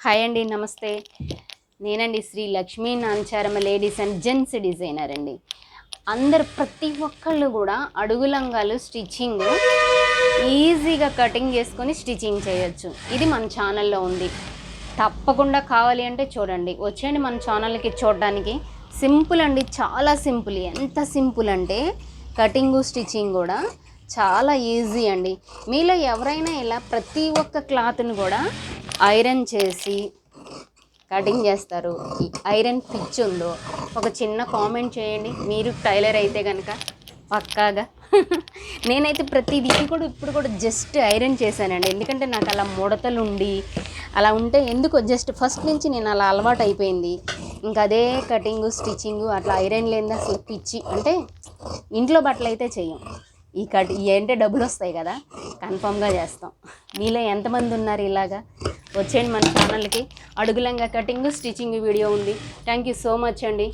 Hi అండి, నమస్తే. నేనండి Shri Lakshmi Nancharamma ladies and gents designer అండి. ప్రతి ఒక్కళ్ళు కూడా అడుగు లంగాలు స్టిచ్చింగ్ ఈజీగా కటింగ్ చేసుకొని స్టిచ్చింగ్ చేయొచ్చు. ఇది మన ఛానల్లో ఉంది. తప్పకుండా కావాలి అంటే చూడండి, వచ్చేయండి మన ఛానల్కి చూడడానికి. సింపుల్ అండి, చాలా సింపుల్. ఎంత సింపుల్ అంటే కటింగు స్టిచ్చింగ్ కూడా చాలా ఈజీ అండి. మీలో ఎవరైనా ఇలా ప్రతి ఒక్క క్లాత్ను కూడా ఐరన్ చేసి కటింగ్ చేస్తారు, ఐరన్ పిచ్ ఉందో ఒక చిన్న కామెంట్ చేయండి. మీరు టైలర్ అయితే కనుక పక్కాగా నేనైతే ప్రతిదీ ఇప్పుడు కూడా జస్ట్ ఐరన్ చేశానండి. ఎందుకంటే నాకు అలా ముడతలు ఉండి అలా ఉంటే ఎందుకో జస్ట్ ఫస్ట్ నుంచి నేను అలా అలవాటు అయిపోయింది. ఇంకా అదే కటింగు స్టిచ్చింగు అట్లా ఐరన్ లేనిది అసలు పిచ్చి. అంటే ఇంట్లో బట్టలు అయితే చెయ్యం, ఇవి అంటే డబ్బులు వస్తాయి కదా, కన్ఫామ్గా చేస్తాం. మీలో ఎంతమంది ఉన్నారు ఇలాగా? వచ్చేయండి మన ఛానల్కి. అడుగులంగా కటింగ్ స్టిచ్చింగ్ వీడియో ఉంది. థ్యాంక్ యూ సో మచ్ అండి.